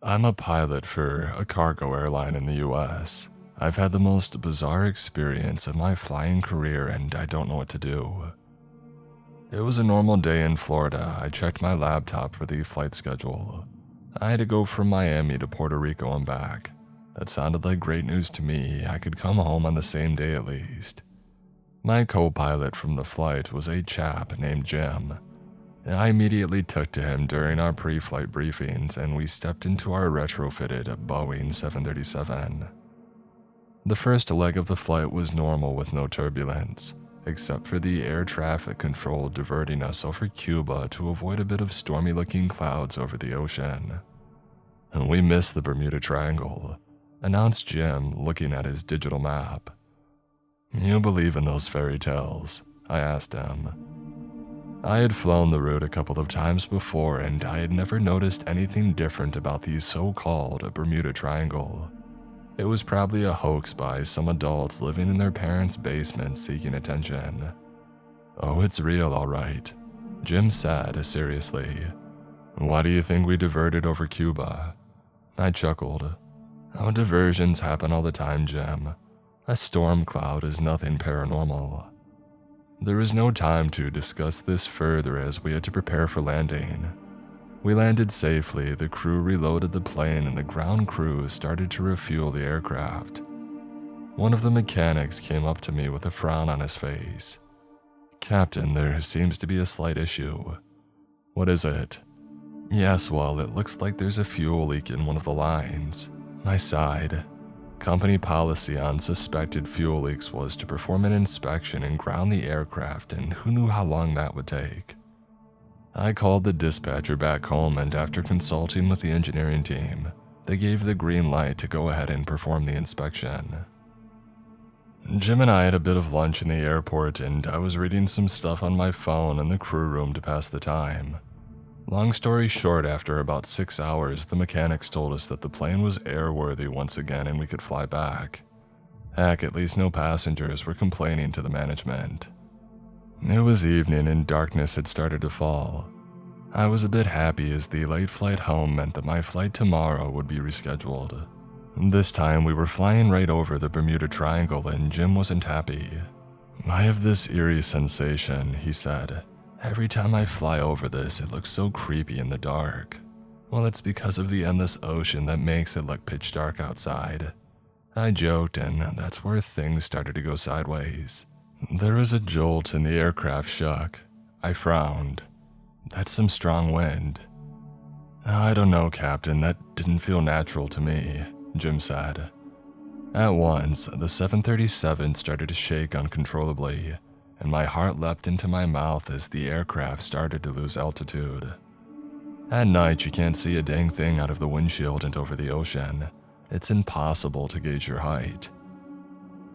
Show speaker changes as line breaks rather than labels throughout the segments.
I'm a pilot for a cargo airline in the US. I've had the most bizarre experience of my flying career and I don't know what to do. It was a normal day in Florida. I checked my laptop for the flight schedule. I had to go from Miami to Puerto Rico and back. That sounded like great news to me. I could come home on the same day at least. My co-pilot from the flight was a chap named Jim. I immediately took to him during our pre-flight briefings and we stepped into our retrofitted Boeing 737. The first leg of the flight was normal with no turbulence, except for the air traffic control diverting us over Cuba to avoid a bit of stormy-looking clouds over the ocean. We missed the Bermuda Triangle, announced Jim, looking at his digital map. You believe in those fairy tales? I asked him. I had flown the route a couple of times before and I had never noticed anything different about the so-called Bermuda Triangle. It was probably a hoax by some adults living in their parents' basement seeking attention. Oh, it's real, all right, Jim said seriously. Why do you think we diverted over Cuba? I chuckled. Oh, diversions happen all the time, Jim. A storm cloud is nothing paranormal. There was no time to discuss this further as we had to prepare for landing. We landed safely, the crew reloaded the plane and the ground crew started to refuel the aircraft. One of the mechanics came up to me with a frown on his face. Captain, there seems to be a slight issue. What is it? Yes, well, it looks like there's a fuel leak in one of the lines. I sighed. Company policy on suspected fuel leaks was to perform an inspection and ground the aircraft, and who knew how long that would take. I called the dispatcher back home and after consulting with the engineering team, they gave the green light to go ahead and perform the inspection. Jim and I had a bit of lunch in the airport and I was reading some stuff on my phone in the crew room to pass the time. Long story short, after about 6 hours, the mechanics told us that the plane was airworthy once again and we could fly back. Heck, at least no passengers were complaining to the management. It was evening and darkness had started to fall. I was a bit happy as the late flight home meant that my flight tomorrow would be rescheduled. This time we were flying right over the Bermuda Triangle and Jim wasn't happy. I have this eerie sensation, he said. Every time I fly over this, it looks so creepy in the dark. Well, it's because of the endless ocean that makes it look pitch dark outside. I joked, and that's where things started to go sideways. There was a jolt and the aircraft shook. I frowned. That's some strong wind. I don't know, Captain, that didn't feel natural to me, Jim said. At once, the 737 started to shake uncontrollably, and my heart leapt into my mouth as the aircraft started to lose altitude. At night, you can't see a dang thing out of the windshield and over the ocean. It's impossible to gauge your height.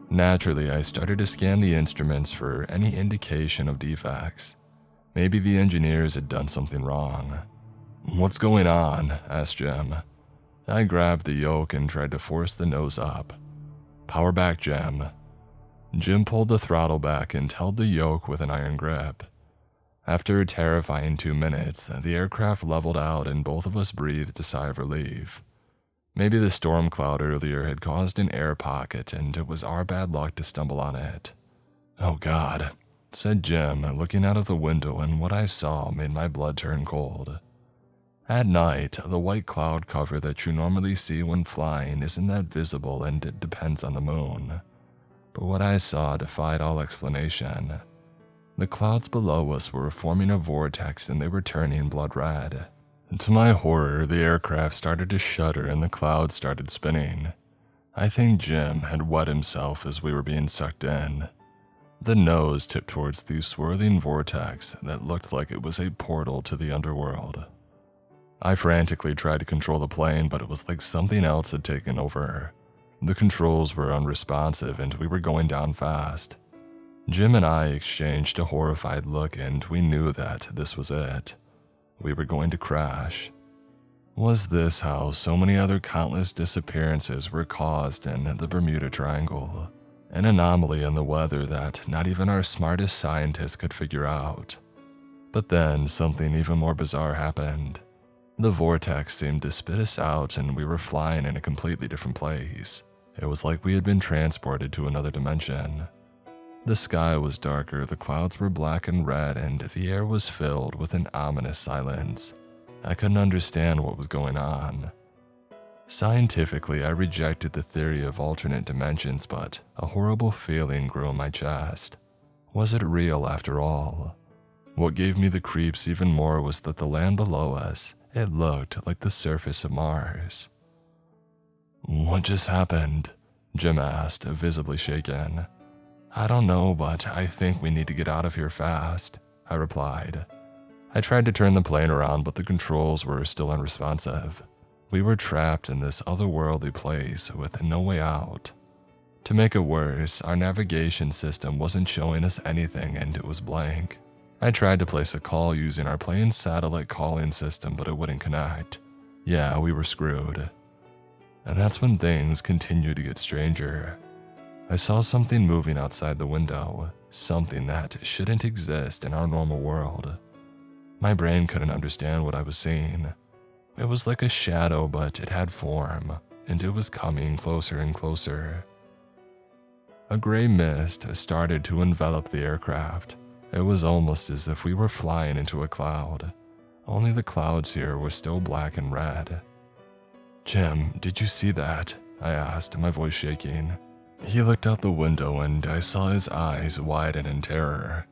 Naturally, I started to scan the instruments for any indication of defects. Maybe the engineers had done something wrong. What's going on? Asked Jim. I grabbed the yoke and tried to force the nose up. Power back, Jim. Jim pulled the throttle back and held the yoke with an iron grip. After a terrifying 2 minutes, the aircraft leveled out and both of us breathed a sigh of relief. Maybe the storm cloud earlier had caused an air pocket and it was our bad luck to stumble on it. Oh God, said Jim, looking out of the window, and what I saw made my blood turn cold. At night, the white cloud cover that you normally see when flying isn't that visible and it depends on the moon. But what I saw defied all explanation. The clouds below us were forming a vortex and they were turning blood red. To my horror, the aircraft started to shudder and the clouds started spinning. I think Jim had wet himself as we were being sucked in. The nose tipped towards the swirling vortex that looked like it was a portal to the underworld. I frantically tried to control the plane, but it was like something else had taken over. The controls were unresponsive and we were going down fast. Jim and I exchanged a horrified look and we knew that this was it. We were going to crash. Was this how so many other countless disappearances were caused in the Bermuda Triangle? An anomaly in the weather that not even our smartest scientists could figure out. But then something even more bizarre happened. The vortex seemed to spit us out and we were flying in a completely different place. It was like we had been transported to another dimension. The sky was darker, the clouds were black and red, and the air was filled with an ominous silence. I couldn't understand what was going on. Scientifically, I rejected the theory of alternate dimensions, but a horrible feeling grew in my chest. Was it real after all? What gave me the creeps even more was that the land below us, it looked like the surface of Mars. "What just happened?" Jim asked, visibly shaken. "I don't know, but I think we need to get out of here fast," I replied. I tried to turn the plane around, but the controls were still unresponsive. We were trapped in this otherworldly place with no way out. To make it worse, our navigation system wasn't showing us anything and it was blank. I tried to place a call using our plane's satellite calling system, but it wouldn't connect. Yeah, we were screwed. And that's when things continued to get stranger. I saw something moving outside the window, something that shouldn't exist in our normal world. My brain couldn't understand what I was seeing. It was like a shadow, but it had form, and it was coming closer and closer. A gray mist started to envelop the aircraft. It was almost as if we were flying into a cloud, only the clouds here were still black and red. "Jim, did you see that?" I asked, my voice shaking. He looked out the window and I saw his eyes widen in terror.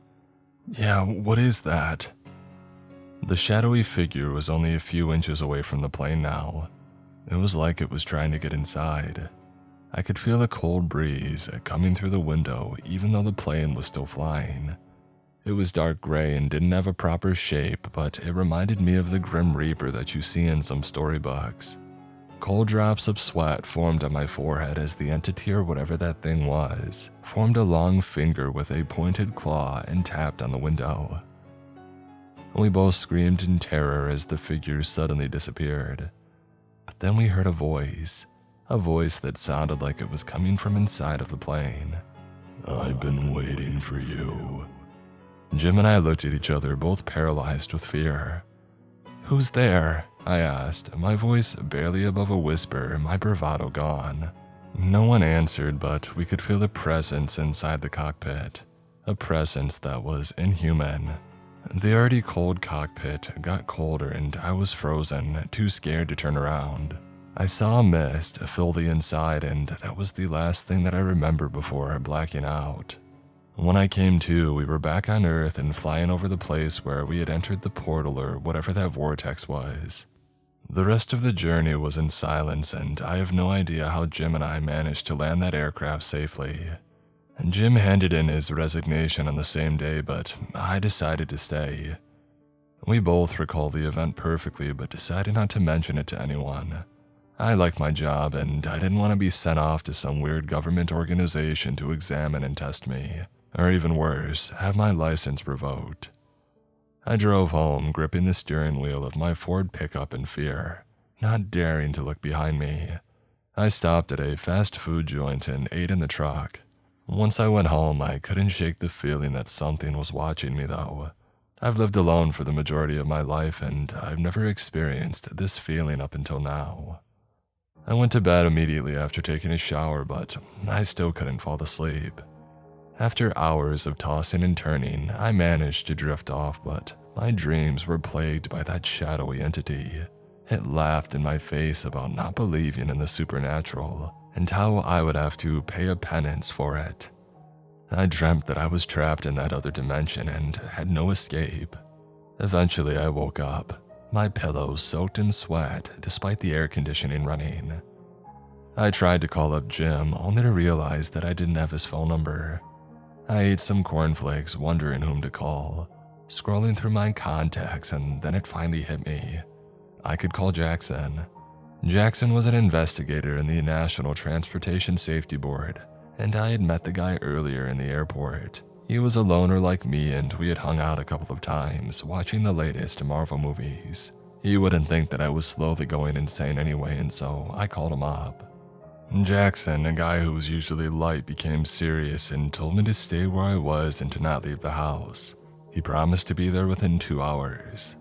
"Yeah, what is that?" The shadowy figure was only a few inches away from the plane now. It was like it was trying to get inside. I could feel a cold breeze coming through the window even though the plane was still flying. It was dark gray and didn't have a proper shape, but it reminded me of the Grim Reaper that you see in some storybooks. Cold drops of sweat formed on my forehead as the entity or whatever that thing was formed a long finger with a pointed claw and tapped on the window. We both screamed in terror as the figure suddenly disappeared. But then we heard a voice that sounded like it was coming from inside of the plane. "I've been waiting for you." Jim and I looked at each other, both paralyzed with fear. "Who's there?" I asked, my voice barely above a whisper, my bravado gone. No one answered, but we could feel a presence inside the cockpit, a presence that was inhuman. The already cold cockpit got colder and I was frozen, too scared to turn around. I saw a mist fill the inside and that was the last thing that I remember before blacking out. When I came to, we were back on Earth and flying over the place where we had entered the portal or whatever that vortex was. The rest of the journey was in silence and I have no idea how Jim and I managed to land that aircraft safely. Jim handed in his resignation on the same day, but I decided to stay. We both recall the event perfectly but decided not to mention it to anyone. I liked my job and I didn't want to be sent off to some weird government organization to examine and test me, or even worse, have my license revoked. I drove home, gripping the steering wheel of my Ford pickup in fear, not daring to look behind me. I stopped at a fast food joint and ate in the truck. Once I went home, I couldn't shake the feeling that something was watching me though. I've lived alone for the majority of my life and I've never experienced this feeling up until now. I went to bed immediately after taking a shower, but I still couldn't fall asleep. After hours of tossing and turning, I managed to drift off, but my dreams were plagued by that shadowy entity. It laughed in my face about not believing in the supernatural and how I would have to pay a penance for it. I dreamt that I was trapped in that other dimension and had no escape. Eventually, I woke up, my pillows soaked in sweat despite the air conditioning running. I tried to call up Jim, only to realize that I didn't have his phone number. I ate some cornflakes, wondering whom to call, scrolling through my contacts, and then it finally hit me. I could call Jackson. Jackson was an investigator in the National Transportation Safety Board, and I had met the guy earlier in the airport. He was a loner like me and we had hung out a couple of times, watching the latest Marvel movies. He wouldn't think that I was slowly going insane anyway, and so I called him up. Jackson, a guy who was usually light, became serious and told me to stay where I was and to not leave the house. He promised to be there within 2 hours.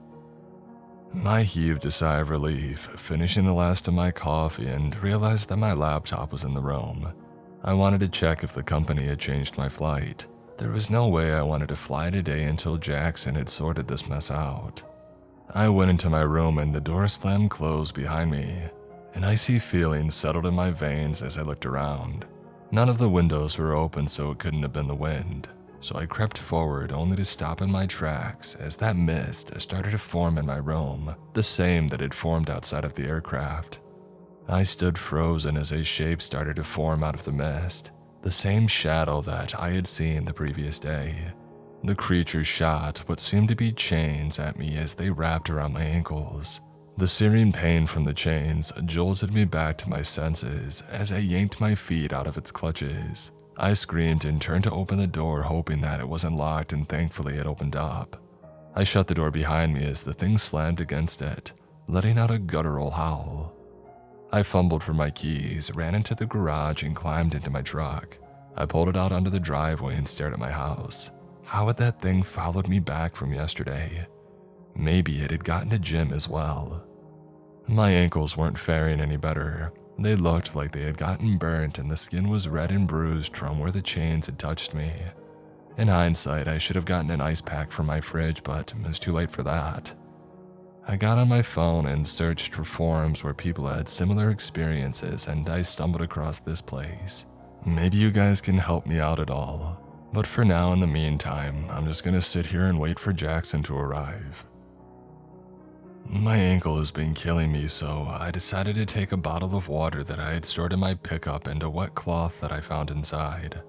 I heaved a sigh of relief, finishing the last of my coffee, and realized that my laptop was in the room. I wanted to check if the company had changed my flight. There was no way I wanted to fly today until Jackson had sorted this mess out. I went into my room and the door slammed closed behind me. An icy feeling settled in my veins as I looked around. None of the windows were open, so it couldn't have been the wind. So I crept forward only to stop in my tracks as that mist started to form in my room, the same that had formed outside of the aircraft. I stood frozen as a shape started to form out of the mist, the same shadow that I had seen the previous day. The creature shot what seemed to be chains at me as they wrapped around my ankles. The searing pain from the chains jolted me back to my senses as I yanked my feet out of its clutches. I screamed and turned to open the door, hoping that it wasn't locked, and thankfully it opened up. I shut the door behind me as the thing slammed against it, letting out a guttural howl. I fumbled for my keys, ran into the garage, and climbed into my truck. I pulled it out onto the driveway and stared at my house. How had that thing followed me back from yesterday? Maybe it had gotten to Jim as well. My ankles weren't faring any better. They looked like they had gotten burnt and the skin was red and bruised from where the chains had touched me. In hindsight, I should have gotten an ice pack from my fridge, but it was too late for that. I got on my phone and searched for forums where people had similar experiences, and I stumbled across this place. Maybe you guys can help me out at all. But for now, in the meantime, I'm just gonna sit here and wait for Jackson to arrive. My ankle has been killing me, so I decided to take a bottle of water that I had stored in my pickup and a wet cloth that I found inside.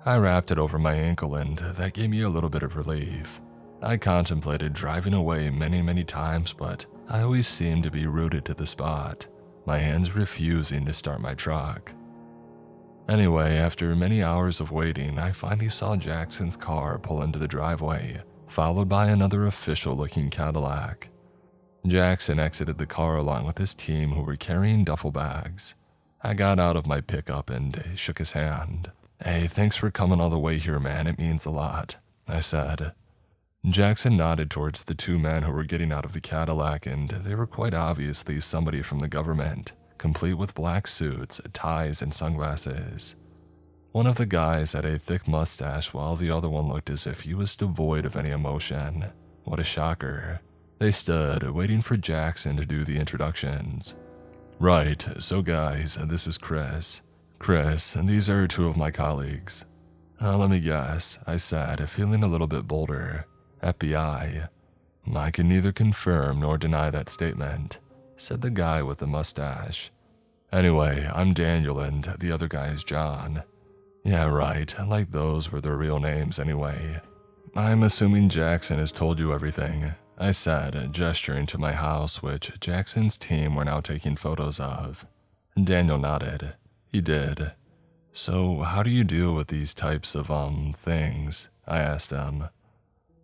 I wrapped it over my ankle and that gave me a little bit of relief. I contemplated driving away many times, but I always seemed to be rooted to the spot, my hands refusing to start my truck. Anyway, after many hours of waiting, I finally saw Jackson's car pull into the driveway, followed by another official-looking Cadillac. Jackson exited the car along with his team who were carrying duffel bags. I got out of my pickup and shook his hand. "Hey, thanks for coming all the way here, man. It means a lot," I said. Jackson nodded towards the two men who were getting out of the Cadillac, and they were quite obviously somebody from the government, complete with black suits, ties, and sunglasses. One of the guys had a thick mustache while the other one looked as if he was devoid of any emotion. What a shocker. They stood, waiting for Jackson to do the introductions. "Right, so guys, this is Chris. Chris, and these are two of my colleagues." Let me guess," I said, feeling a little bit bolder. "FBI. "I can neither confirm nor deny that statement," said the guy with the mustache. "Anyway, I'm Daniel and the other guy is John." "Yeah, right, like those were their real names anyway." "I'm assuming Jackson has told you everything," I said, gesturing to my house, which Jackson's team were now taking photos of. Daniel nodded. He did. "So how do you deal with these types of, things?" I asked him.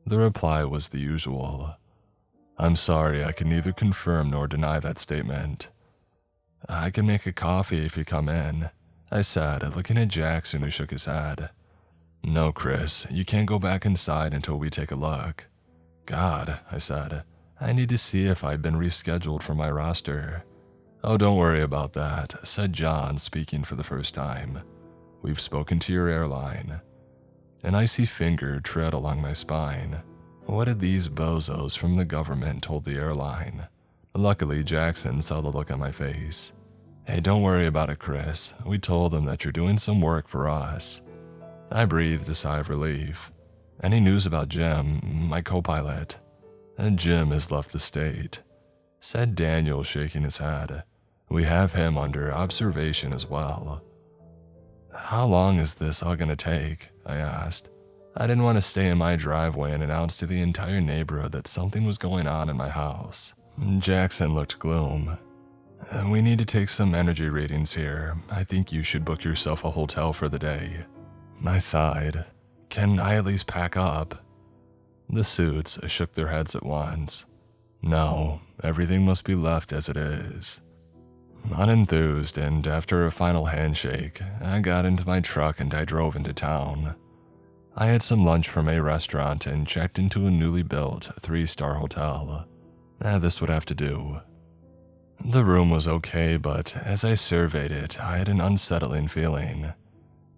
The reply was the usual. "I'm sorry, I can neither confirm nor deny that statement." "I can make a coffee if you come in," I said, looking at Jackson, who shook his head. "No, Chris, you can't go back inside until we take a look." "God," I said, "I need to see if I've been rescheduled for my roster." "Oh, don't worry about that," said John, speaking for the first time. "We've spoken to your airline." An icy finger tread along my spine. What had these bozos from the government told the airline? Luckily, Jackson saw the look on my face. "Hey, don't worry about it, Chris. We told them that you're doing some work for us." I breathed a sigh of relief. "Any news about Jim, my co-pilot?" "Jim has left the state," said Daniel, shaking his head. "We have him under observation as well." "How long is this all gonna take?" I asked. I didn't want to stay in my driveway and announce to the entire neighborhood that something was going on in my house. Jackson looked gloom. "We need to take some energy readings here. I think you should book yourself a hotel for the day." I sighed. "Can I at least pack up?" The suits shook their heads at once. "No, everything must be left as it is." Unenthused, and after a final handshake, I got into my truck and I drove into town. I had some lunch from a restaurant and checked into a newly built 3-star hotel. This would have to do. The room was okay, but as I surveyed it, I had an unsettling feeling.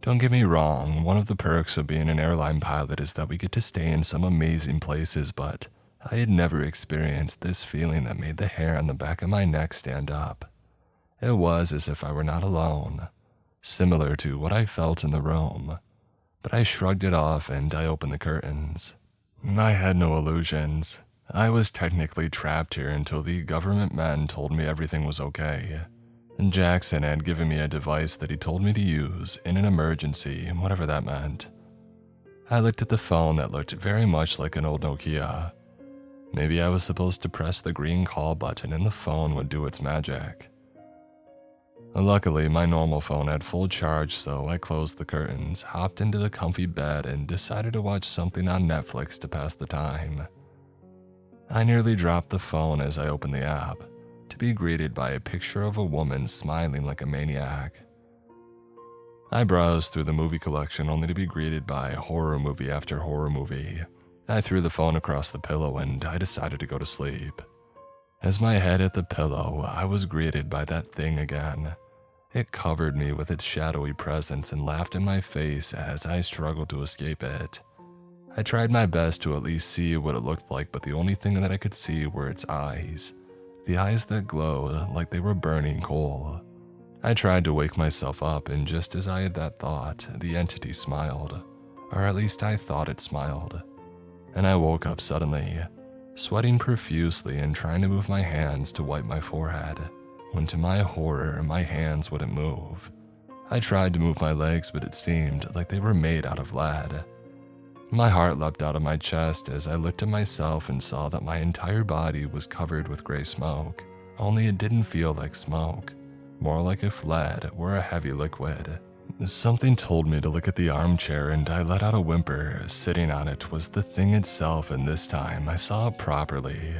Don't get me wrong, one of the perks of being an airline pilot is that we get to stay in some amazing places, but I had never experienced this feeling that made the hair on the back of my neck stand up. It was as if I were not alone, similar to what I felt in the room, but I shrugged it off and I opened the curtains. I had no illusions. I was technically trapped here until the government men told me everything was okay. Jackson had given me a device that he told me to use in an emergency, whatever that meant. I looked at the phone that looked very much like an old Nokia. Maybe I was supposed to press the green call button and the phone would do its magic. Luckily, my normal phone had full charge, so I closed the curtains, hopped into the comfy bed, and decided to watch something on Netflix to pass the time. I nearly dropped the phone as I opened the app, to be greeted by a picture of a woman smiling like a maniac. I browsed through the movie collection only to be greeted by horror movie after horror movie. I threw the phone across the pillow and I decided to go to sleep. As my head hit the pillow, I was greeted by that thing again. It covered me with its shadowy presence and laughed in my face as I struggled to escape it. I tried my best to at least see what it looked like, but the only thing that I could see were its eyes. The eyes that glowed like they were burning coal. I tried to wake myself up, and just as I had that thought, the entity smiled. Or at least I thought it smiled. And I woke up suddenly, sweating profusely and trying to move my hands to wipe my forehead, when to my horror, my hands wouldn't move. I tried to move my legs, but it seemed like they were made out of lead. My heart leapt out of my chest as I looked at myself and saw that my entire body was covered with gray smoke, only it didn't feel like smoke, more like if lead were a heavy liquid. Something told me to look at the armchair and I let out a whimper. Sitting on it was the thing itself, and this time I saw it properly.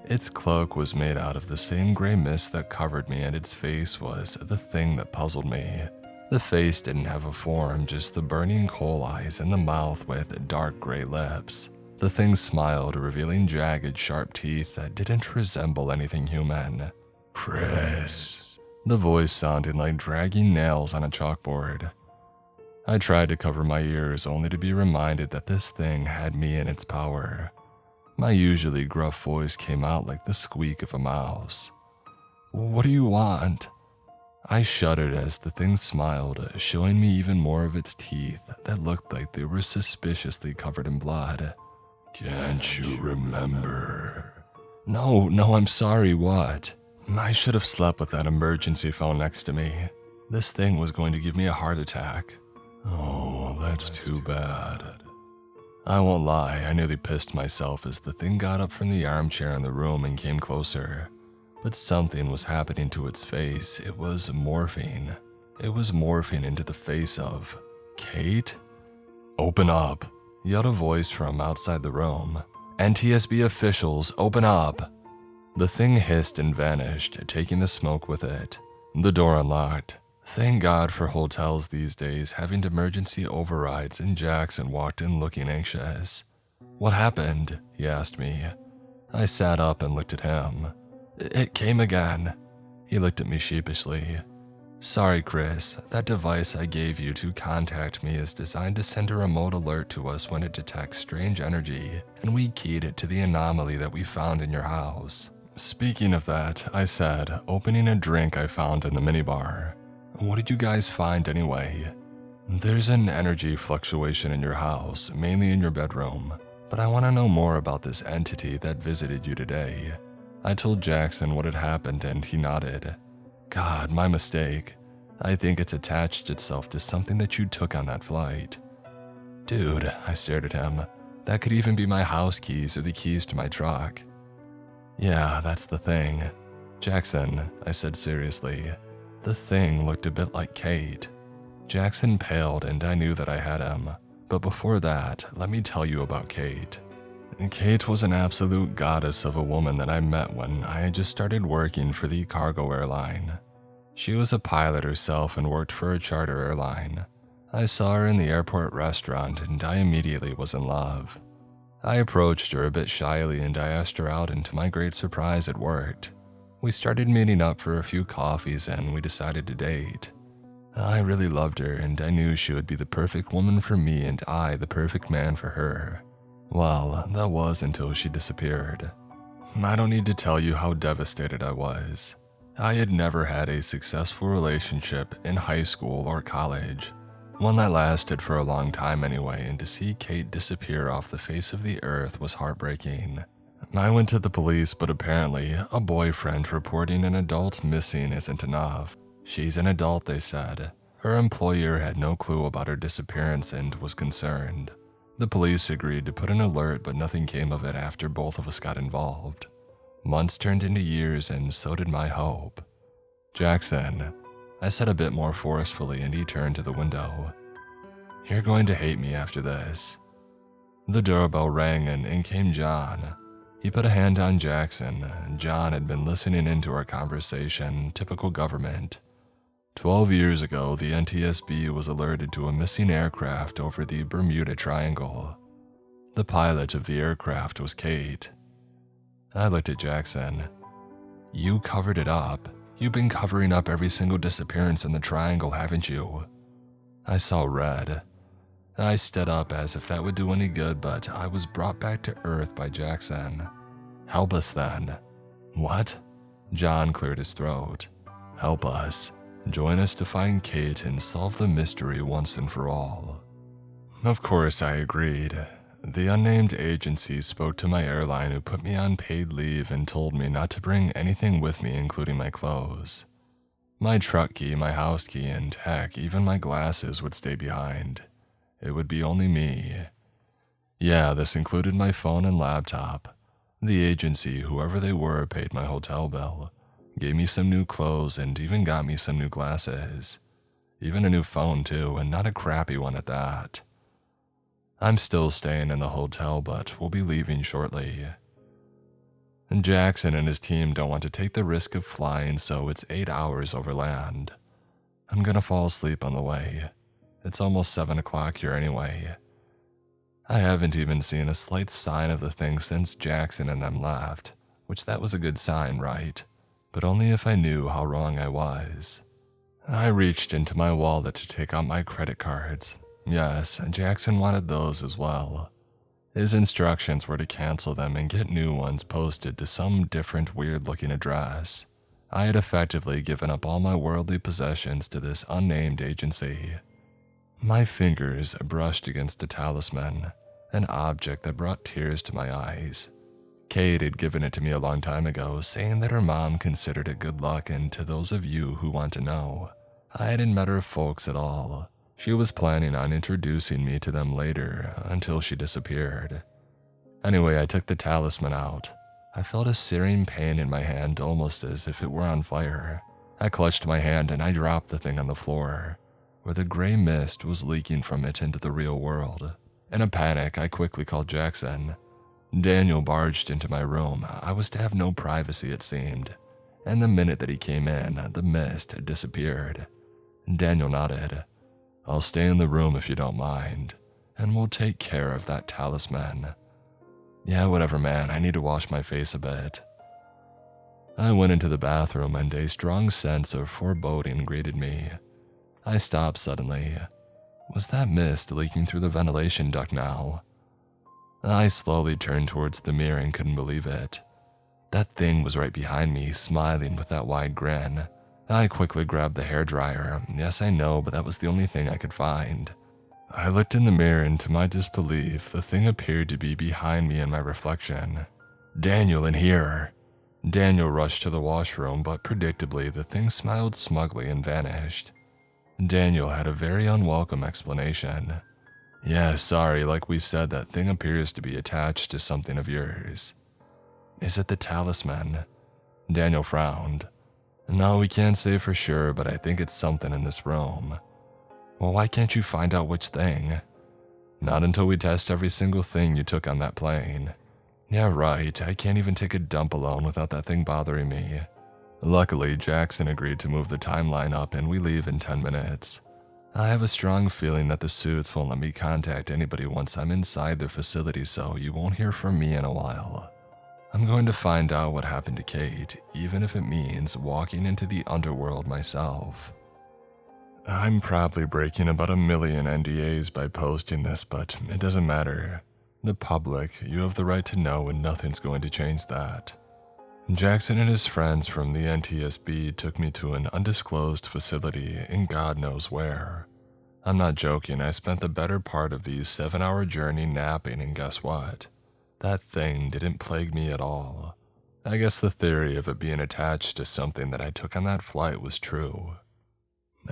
Its cloak was made out of the same gray mist that covered me, and its face was the thing that puzzled me. The face didn't have a form, just the burning coal eyes and the mouth with dark gray lips. The thing smiled, revealing jagged, sharp teeth that didn't resemble anything human. "Chris," the voice sounded like dragging nails on a chalkboard. I tried to cover my ears, only to be reminded that this thing had me in its power. My usually gruff voice came out like the squeak of a mouse. "What do you want?" I shuddered as the thing smiled, showing me even more of its teeth that looked like they were suspiciously covered in blood. "Can't you remember?" No, I'm sorry, what? I should have slept with that emergency phone next to me. This thing was going to give me a heart attack. Oh, that's too bad. I won't lie, I nearly pissed myself as the thing got up from the armchair in the room and came closer. But something was happening to its face. It was morphing. It was morphing into the face of Kate? "Open up," yelled a voice from outside the room. "NTSB officials, open up." The thing hissed and vanished, taking the smoke with it. The door unlocked. Thank God for hotels these days having emergency overrides, and Jackson walked in looking anxious. "What happened?" he asked me. I sat up and looked at him. "It came again." He looked at me sheepishly. "Sorry, Chris. That device I gave you to contact me is designed to send a remote alert to us when it detects strange energy, and we keyed it to the anomaly that we found in your house." "Speaking of that," I said, opening a drink I found in the minibar. "What did you guys find anyway?" "There's an energy fluctuation in your house, mainly in your bedroom, but I want to know more about this entity that visited you today." I told Jackson what had happened and he nodded. "God, my mistake. I think it's attached itself to something that you took on that flight." "Dude," I stared at him, "that could even be my house keys or the keys to my truck." "Yeah, that's the thing. Jackson," I said seriously, "the thing looked a bit like Kate." Jackson paled and I knew that I had him. But before that, let me tell you about Kate. Kate was an absolute goddess of a woman that I met when I had just started working for the cargo airline. She was a pilot herself and worked for a charter airline. I saw her in the airport restaurant and I immediately was in love. I approached her a bit shyly and I asked her out, and to my great surprise, it worked. We started meeting up for a few coffees and we decided to date. I really loved her and I knew she would be the perfect woman for me and I the perfect man for her. Well, that was until she disappeared. I don't need to tell you how devastated I was. I had never had a successful relationship in high school or college, one that lasted for a long time anyway, and to see Kate disappear off the face of the earth was heartbreaking. I went to the police, but apparently a boyfriend reporting an adult missing isn't enough. She's an adult, they said. Her employer had no clue about her disappearance and was concerned. The police agreed to put an alert, but nothing came of it after both of us got involved. Months turned into years, and so did my hope. "Jackson," I said a bit more forcefully, and he turned to the window. "You're going to hate me after this." The doorbell rang and in came John. He put a hand on Jackson. John had been listening into our conversation, typical government. 12 years ago, the NTSB was alerted to a missing aircraft over the Bermuda Triangle. The pilot of the aircraft was Kate. I looked at Jackson. "You covered it up. You've been covering up every single disappearance in the triangle, haven't you?" I saw red. I stood up as if that would do any good, but I was brought back to earth by Jackson. "Help us then." "What?" John cleared his throat. "Help us. Join us to find Kate and solve the mystery once and for all." Of course, I agreed. The unnamed agency spoke to my airline, who put me on paid leave and told me not to bring anything with me, including my clothes. My truck key, my house key, and heck, even my glasses would stay behind. It would be only me. Yeah, this included my phone and laptop. The agency, whoever they were, paid my hotel bill, gave me some new clothes, and even got me some new glasses. Even a new phone too, and not a crappy one at that. I'm still staying in the hotel, but we'll be leaving shortly. And Jackson and his team don't want to take the risk of flying, so it's 8 hours over land. I'm gonna fall asleep on the way. It's almost 7 o'clock here anyway. I haven't even seen a slight sign of the thing since Jackson and them left, which that was a good sign, right? But only if I knew how wrong I was. I reached into my wallet to take out my credit cards. Yes, Jackson wanted those as well. His instructions were to cancel them and get new ones posted to some different weird-looking address. I had effectively given up all my worldly possessions to this unnamed agency. My fingers brushed against a talisman, an object that brought tears to my eyes. Kate had given it to me a long time ago, saying that her mom considered it good luck, and to those of you who want to know, I hadn't met her folks at all. She was planning on introducing me to them later, until she disappeared. Anyway, I took the talisman out. I felt a searing pain in my hand, almost as if it were on fire. I clutched my hand and I dropped the thing on the floor, where the gray mist was leaking from it into the real world. In a panic, I quickly called Jackson. Daniel barged into my room. I was to have no privacy, it seemed. And the minute that he came in, the mist disappeared. Daniel nodded. "I'll stay in the room if you don't mind, and we'll take care of that talisman." "Yeah, whatever, man. I need to wash my face a bit." I went into the bathroom and a strong sense of foreboding greeted me. I stopped suddenly. Was that mist leaking through the ventilation duct now? I slowly turned towards the mirror and couldn't believe it. That thing was right behind me, smiling with that wide grin. I quickly grabbed the hairdryer. Yes, I know, but that was the only thing I could find. I looked in the mirror, and to my disbelief, the thing appeared to be behind me in my reflection. "Daniel, in here!" Daniel rushed to the washroom, but predictably, the thing smiled smugly and vanished. Daniel had a very unwelcome explanation. "Yeah, sorry, like we said, that thing appears to be attached to something of yours." "Is it the talisman?" Daniel frowned. "No, we can't say for sure, but I think it's something in this room." "Well, why can't you find out which thing?" "Not until we test every single thing you took on that plane." "Yeah, right. I can't even take a dump alone without that thing bothering me." Luckily, Jackson agreed to move the timeline up and we leave in 10 minutes. I have a strong feeling that the suits won't let me contact anybody once I'm inside their facility, so you won't hear from me in a while. I'm going to find out what happened to Kate, even if it means walking into the underworld myself. I'm probably breaking about 1 million NDAs by posting this, but it doesn't matter. The public, you have the right to know, and nothing's going to change that. Jackson and his friends from the NTSB took me to an undisclosed facility in God knows where. I'm not joking, I spent the better part of the 7-hour journey napping, and guess what? That thing didn't plague me at all. I guess the theory of it being attached to something that I took on that flight was true.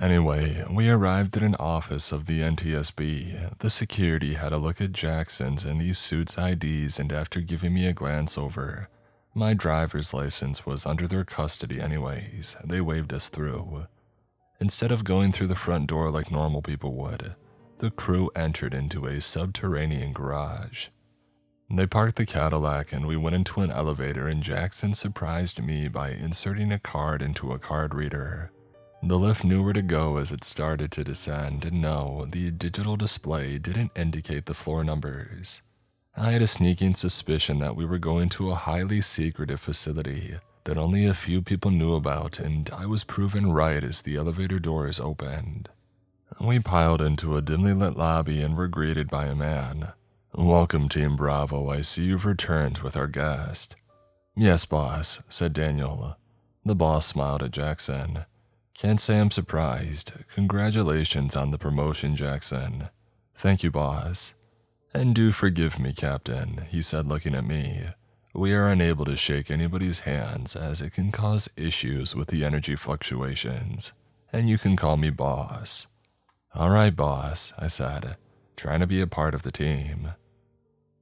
Anyway, we arrived at an office of the NTSB. The security had a look at Jackson's and these suits' IDs, and after giving me a glance over, my driver's license was under their custody anyways. They waved us through. Instead of going through the front door like normal people would, the crew entered into a subterranean garage. They parked the Cadillac and we went into an elevator, and Jackson surprised me by inserting a card into a card reader. The lift knew where to go as it started to descend, and no, the digital display didn't indicate the floor numbers. I had a sneaking suspicion that we were going to a highly secretive facility that only a few people knew about, and I was proven right as the elevator doors opened. We piled into a dimly lit lobby and were greeted by a man. "Welcome, Team Bravo. I see you've returned with our guest." "Yes, boss," said Daniel. The boss smiled at Jackson. "Can't say I'm surprised. Congratulations on the promotion, Jackson." "Thank you, boss." "And do forgive me, Captain," he said, looking at me. "We are unable to shake anybody's hands as it can cause issues with the energy fluctuations. And you can call me boss." "All right, boss," I said, trying to be a part of the team.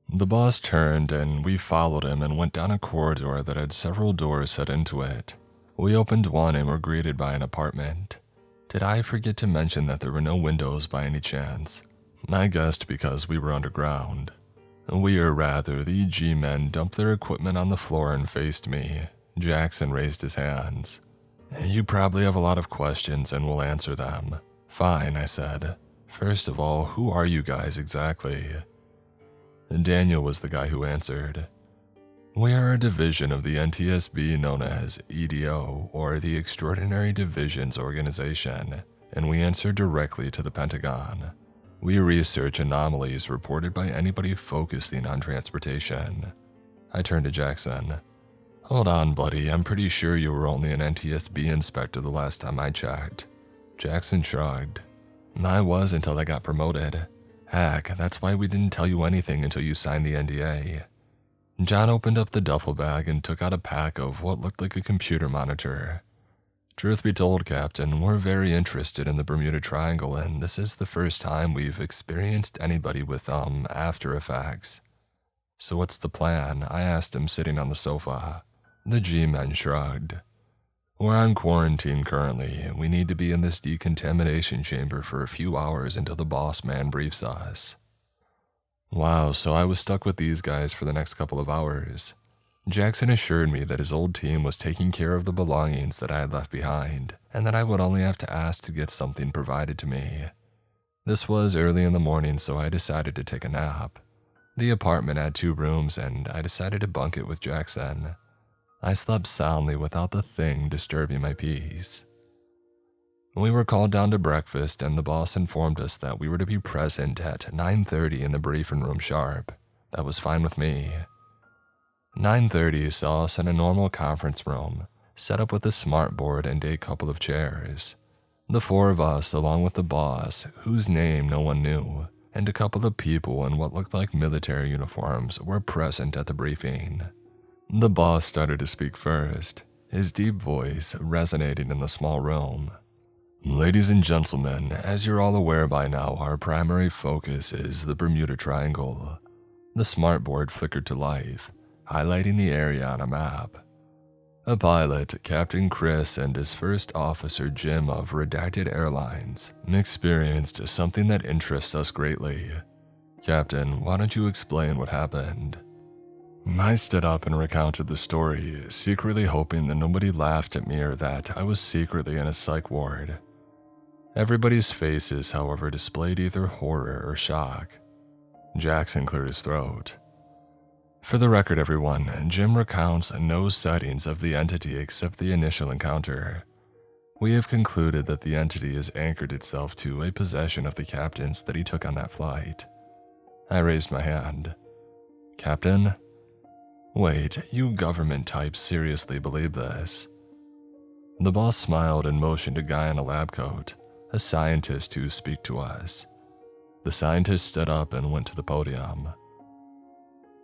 The boss turned and we followed him and went down a corridor that had several doors set into it. We opened one and were greeted by an apartment. Did I forget to mention that there were no windows by any chance? I guessed because we were underground. The G-men dumped their equipment on the floor and faced me. Jackson raised his hands. "You probably have a lot of questions and we'll answer them." "Fine," I said. "First of all, who are you guys exactly?" Daniel was the guy who answered. "We are a division of the NTSB known as EDO, or the Extraordinary Divisions Organization, and we answer directly to the Pentagon. We research anomalies reported by anybody focusing on transportation." I turned to Jackson. "Hold on, buddy, I'm pretty sure you were only an NTSB inspector the last time I checked." Jackson shrugged. "I was until I got promoted. Heck, that's why we didn't tell you anything until you signed the NDA." John opened up the duffel bag and took out a pack of what looked like a computer monitor. "Truth be told, Captain, we're very interested in the Bermuda Triangle, and this is the first time we've experienced anybody with, after effects." "So what's the plan?" I asked him, sitting on the sofa. The G-men shrugged. "We're on quarantine currently. We need to be in this decontamination chamber for a few hours until the boss man briefs us." Wow, so I was stuck with these guys for the next couple of hours. Jackson assured me that his old team was taking care of the belongings that I had left behind, and that I would only have to ask to get something provided to me. This was early in the morning, so I decided to take a nap. The apartment had 2 rooms, and I decided to bunk it with Jackson. I slept soundly without the thing disturbing my peace. We were called down to breakfast, and the boss informed us that we were to be present at 9:30 in the briefing room sharp. That was fine with me. 9:30 saw us in a normal conference room, set up with a smart board and a couple of chairs. The 4 of us, along with the boss, whose name no one knew, and a couple of people in what looked like military uniforms, were present at the briefing. The boss started to speak first, his deep voice resonating in the small room. "Ladies and gentlemen, as you're all aware by now, our primary focus is the Bermuda Triangle." The smart board flickered to life, highlighting the area on a map. A pilot, Captain Chris, and his first officer, Jim of Redacted Airlines, experienced something that interests us greatly. "Captain, why don't you explain what happened?" I stood up and recounted the story, secretly hoping that nobody laughed at me or that I was secretly in a psych ward. Everybody's faces, however, displayed either horror or shock. Jackson cleared his throat. For the record, everyone, Jim recounts no sightings of the entity except the initial encounter. We have concluded that the entity has anchored itself to a possession of the captain's that he took on that flight. I raised my hand. Captain? Wait, you government types seriously believe this? The boss smiled and motioned a guy in a lab coat, a scientist, to speak to us. The scientist stood up and went to the podium.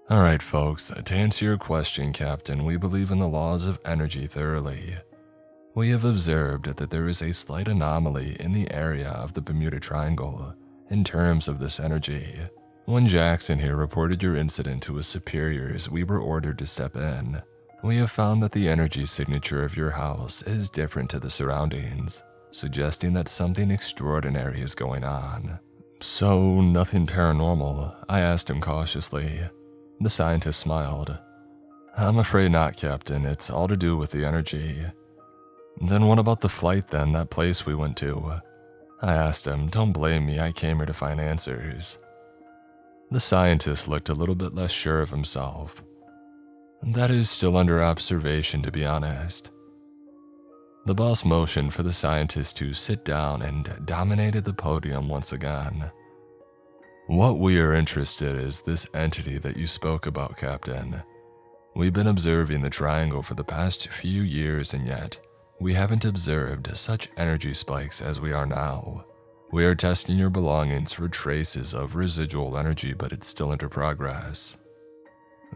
All right, folks, to answer your question, Captain, we believe in the laws of energy thoroughly. We have observed that there is a slight anomaly in the area of the Bermuda Triangle in terms of this energy. When Jackson here reported your incident to his superiors, we were ordered to step in. We have found that the energy signature of your house is different to the surroundings, suggesting that something extraordinary is going on. So, nothing paranormal? I asked him cautiously. The scientist smiled. I'm afraid not, Captain. It's all to do with the energy. Then what about the flight then, that place we went to? I asked him. Don't blame me, I came here to find answers. The scientist looked a little bit less sure of himself. That is still under observation, to be honest. The boss motioned for the scientist to sit down and dominated the podium once again. What we are interested in is this entity that you spoke about, Captain. We've been observing the triangle for the past few years, and yet we haven't observed such energy spikes as we are now. We are testing your belongings for traces of residual energy, but it's still under progress.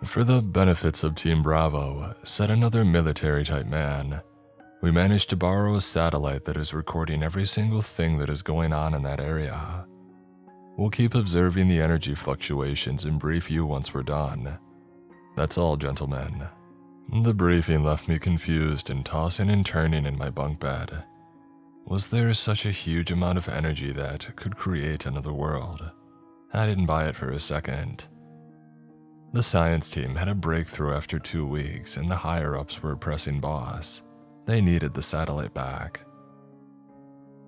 For the benefits of Team Bravo, said another military-type man, we managed to borrow a satellite that is recording every single thing that is going on in that area. We'll keep observing the energy fluctuations and brief you once we're done. That's all, gentlemen. The briefing left me confused and tossing and turning in my bunk bed. Was there such a huge amount of energy that could create another world? I didn't buy it for a second. The science team had a breakthrough after 2 weeks, and the higher-ups were pressing boss. They needed the satellite back.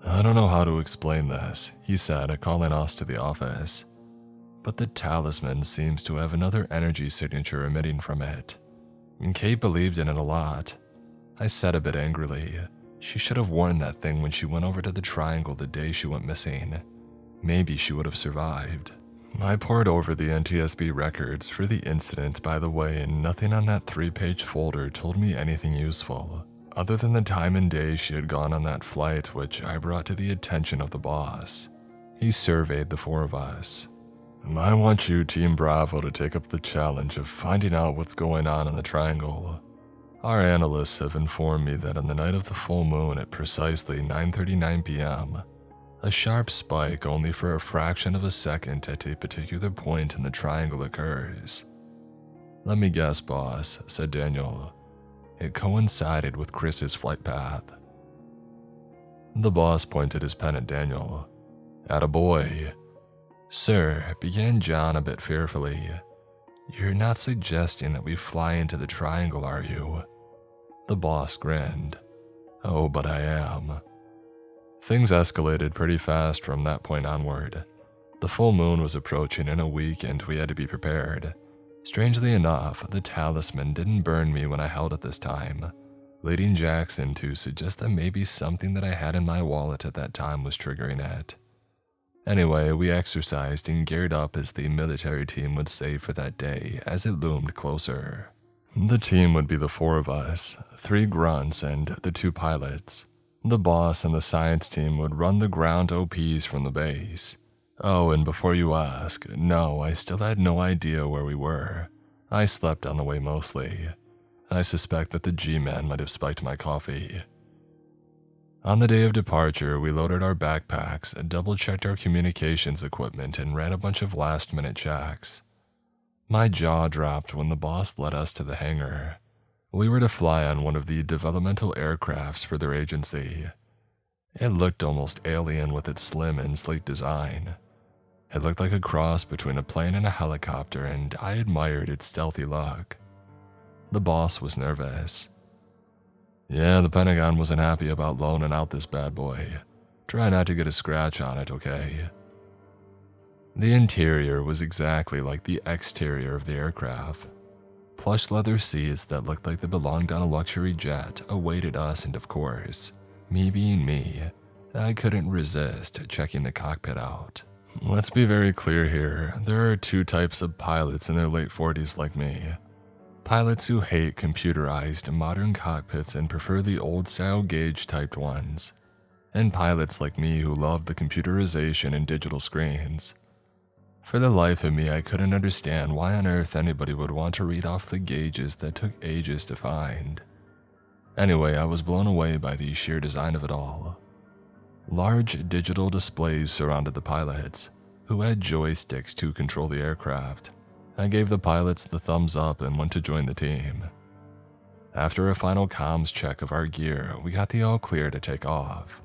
I don't know how to explain this, he said, calling us to the office. But the talisman seems to have another energy signature emitting from it. And Kate believed in it a lot. I said a bit angrily. She should have worn that thing when she went over to the triangle the day she went missing. Maybe she would have survived. I pored over the NTSB records for the incident, by the way, and nothing on that 3-page folder told me anything useful, other than the time and day she had gone on that flight, which I brought to the attention of the boss. He surveyed the 4 of us. I want you, Team Bravo, to take up the challenge of finding out what's going on in the triangle. Our analysts have informed me that on the night of the full moon at precisely 9:39 p.m., a sharp spike only for a fraction of a second at a particular point in the triangle occurs. Let me guess, boss, said Daniel. It coincided with Chris's flight path. The boss pointed his pen at Daniel. Attaboy. Sir, began John a bit fearfully. You're not suggesting that we fly into the triangle, are you? The boss grinned. Oh, but I am. Things escalated pretty fast from that point onward. The full moon was approaching in a week and we had to be prepared. Strangely enough, the talisman didn't burn me when I held it this time, leading Jackson to suggest that maybe something that I had in my wallet at that time was triggering it. Anyway, we exercised and geared up as the military team would say for that day as it loomed closer. The team would be the 4 of us, 3 grunts and the 2 pilots. The boss and the science team would run the ground OPs from the base. Oh, and before you ask, no, I still had no idea where we were. I slept on the way mostly. I suspect that the G-man might have spiked my coffee. On the day of departure, we loaded our backpacks, double-checked our communications equipment, and ran a bunch of last-minute checks. My jaw dropped when the boss led us to the hangar. We were to fly on one of the developmental aircrafts for their agency. It looked almost alien with its slim and sleek design. It looked like a cross between a plane and a helicopter, and I admired its stealthy look. The boss was nervous. Yeah, the Pentagon wasn't happy about loaning out this bad boy. Try not to get a scratch on it, okay? The interior was exactly like the exterior of the aircraft. Plush leather seats that looked like they belonged on a luxury jet awaited us, and of course, me being me, I couldn't resist checking the cockpit out. Let's be very clear here, there are two types of pilots in their late 40s like me. Pilots who hate computerized modern cockpits and prefer the old-style gauge-typed ones. And pilots like me who love the computerization and digital screens. For the life of me, I couldn't understand why on earth anybody would want to read off the gauges that took ages to find. Anyway, I was blown away by the sheer design of it all. Large digital displays surrounded the pilots, who had joysticks to control the aircraft. I gave the pilots the thumbs up and went to join the team. After a final comms check of our gear, we got the all clear to take off.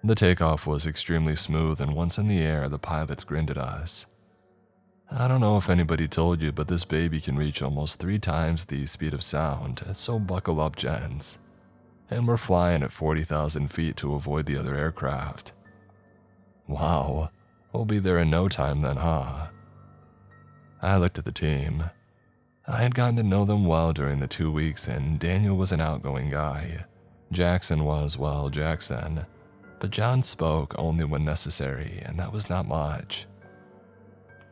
The takeoff was extremely smooth, and once in the air, the pilots grinned at us. I don't know if anybody told you, but this baby can reach almost 3 times the speed of sound, so buckle up, gents. And we're flying at 40,000 feet to avoid the other aircraft. Wow, we'll be there in no time then, huh? I looked at the team. I had gotten to know them well during the 2 weeks, and Daniel was an outgoing guy. Jackson was, well, Jackson. But John spoke only when necessary, and that was not much.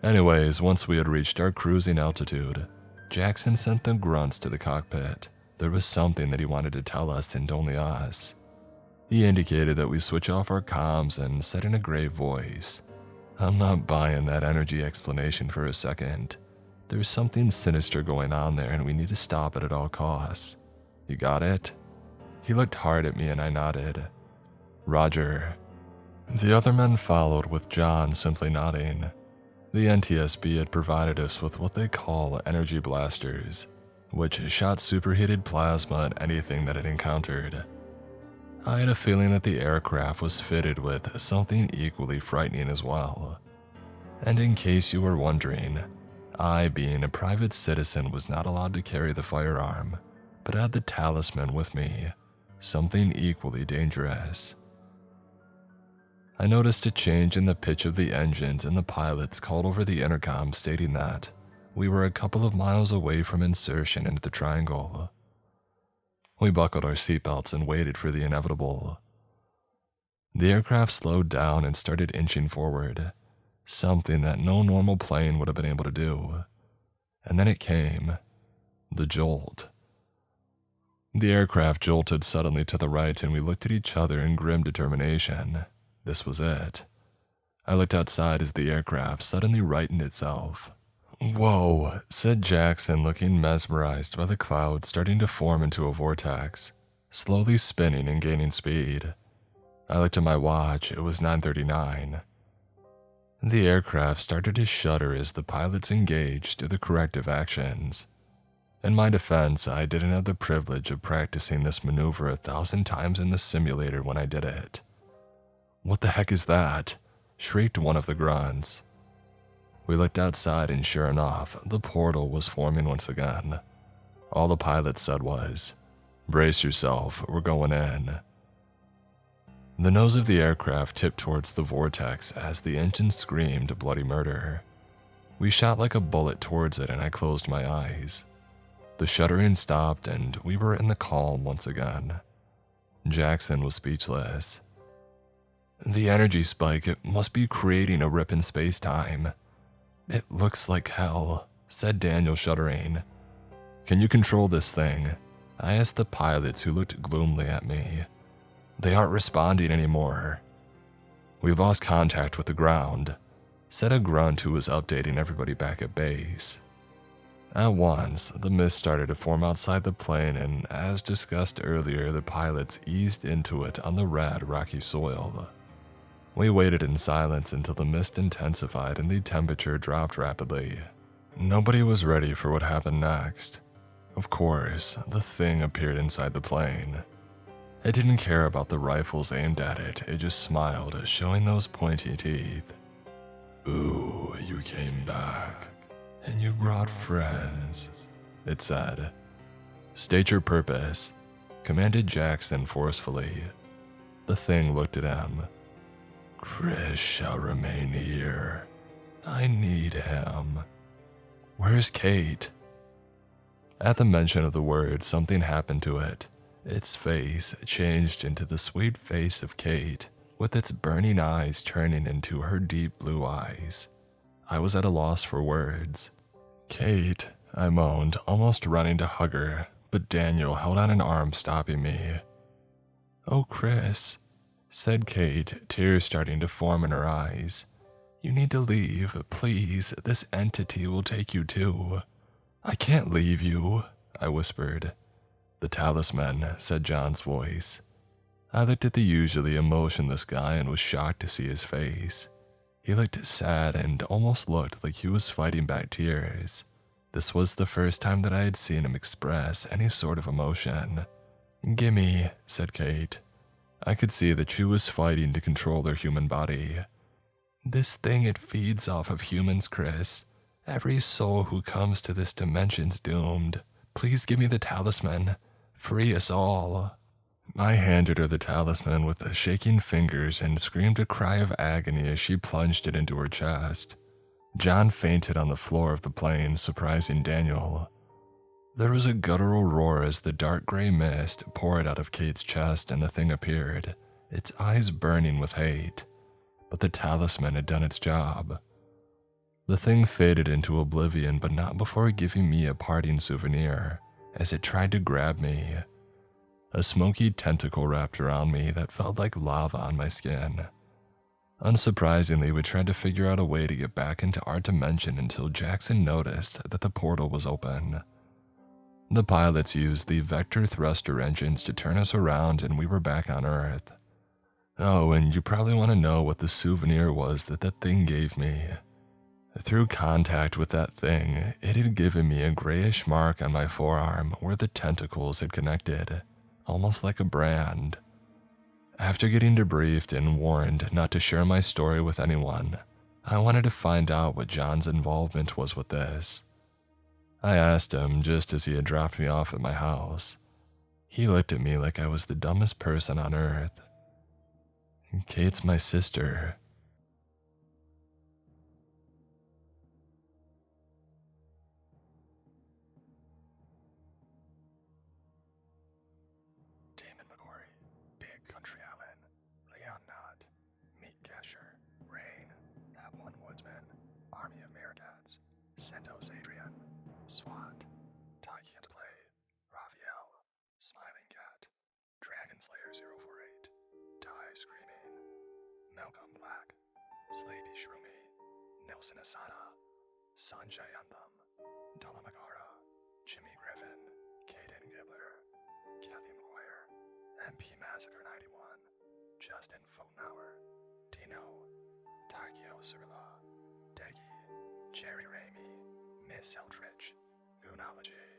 Anyways, once we had reached our cruising altitude, Jackson sent the grunts to the cockpit. There was something that he wanted to tell us and only us. He indicated that we switch off our comms and said in a grave voice, "I'm not buying that energy explanation for a second. There's something sinister going on there and we need to stop it at all costs. You got it?" He looked hard at me and I nodded. Roger. The other men followed, with John simply nodding. The NTSB had provided us with what they call energy blasters, which shot superheated plasma at anything that it encountered. I had a feeling that the aircraft was fitted with something equally frightening as well. And in case you were wondering, I, being a private citizen, was not allowed to carry the firearm, but had the talisman with me, something equally dangerous. I noticed a change in the pitch of the engines, and the pilots called over the intercom stating that we were a couple of miles away from insertion into the triangle. We buckled our seatbelts and waited for the inevitable. The aircraft slowed down and started inching forward, something that no normal plane would have been able to do. And then it came, the jolt. The aircraft jolted suddenly to the right, and we looked at each other in grim determination. This was it. I looked outside as the aircraft suddenly righted itself. "Whoa," said Jackson, looking mesmerized by the cloud starting to form into a vortex, slowly spinning and gaining speed. I looked at my watch. It was 9:39. The aircraft started to shudder as the pilots engaged the corrective actions. In my defense, I didn't have the privilege of practicing this maneuver 1,000 times in the simulator when I did it. "What the heck is that?" shrieked one of the grunts. We looked outside, and sure enough, the portal was forming once again. All the pilot said was, "Brace yourself, we're going in." The nose of the aircraft tipped towards the vortex as the engine screamed bloody murder. We shot like a bullet towards it, and I closed my eyes. The shuddering stopped, and we were in the calm once again. Jackson was speechless. "The energy spike, it must be creating a rip in space-time." "It looks like hell," said Daniel, shuddering. "Can you control this thing?" I asked the pilots, who looked gloomily at me. "They aren't responding anymore." "We've lost contact with the ground," said a grunt who was updating everybody back at base. At once, the mist started to form outside the plane, and as discussed earlier, the pilots eased into it on the red, rocky soil. We waited in silence until the mist intensified and the temperature dropped rapidly. Nobody was ready for what happened next. Of course, the thing appeared inside the plane. It didn't care about the rifles aimed at it, it just smiled, showing those pointy teeth. "Ooh, you came back, and you brought friends," it said. "State your purpose," commanded Jackson forcefully. The thing looked at him. Chris shall remain here. I need him. Where's Kate? At the mention of the word, something happened to it. Its face changed into the sweet face of Kate, with its burning eyes turning into her deep blue eyes. I was at a loss for words. Kate, I moaned, almost running to hug her, but Daniel held out an arm, stopping me. Oh, Chris, said Kate, tears starting to form in her eyes. You need to leave, please. This entity will take you too. I can't leave you, I whispered. The talisman, said John's voice. I looked at the usually emotionless guy and was shocked to see his face. He looked sad and almost looked like he was fighting back tears. This was the first time that I had seen him express any sort of emotion. Gimme, said Kate. I could see that she was fighting to control her human body. This thing, it feeds off of humans, Chris. Every soul who comes to this dimension's doomed. Please give me the talisman. Free us all. I handed her the talisman with the shaking fingers and screamed a cry of agony as she plunged it into her chest. John fainted on the floor of the plane, surprising Daniel. There was a guttural roar as the dark gray mist poured out of Kate's chest and the thing appeared, its eyes burning with hate. But the talisman had done its job. The thing faded into oblivion, but not before giving me a parting souvenir, as it tried to grab me. A smoky tentacle wrapped around me that felt like lava on my skin. Unsurprisingly, we tried to figure out a way to get back into our dimension until Jackson noticed that the portal was open. The pilots used the vector thruster engines to turn us around and we were back on Earth. Oh, and you probably want to know what the souvenir was that thing gave me. Through contact with that thing, it had given me a grayish mark on my forearm where the tentacles had connected, almost like a brand. After getting debriefed and warned not to share my story with anyone, I wanted to find out what John's involvement was with this. I asked him just as he had dropped me off at my house. He looked at me like I was the dumbest person on earth. Kate's my sister. Damon McCory, Big Country Allen, Leon Knott, Meat Casher, Rain, That One Woodsman, Army of Meerkats, Santos Adrian, SWAT, Taki and Play, Raphael, Smiling Cat, Dragon Slayer 048, Die Screaming, Malcolm Black, Sleepy Shroomy, Nelson Asada, Sanjay Andam, Dalamagara, Jimmy Griffin, Kaden Gibbler, Kathy McGuire, MP Massacre 91, Justin Fotenauer, Dino, Takio Surla, Deggy, Jerry Ramey, Miss Eldridge, Goonology.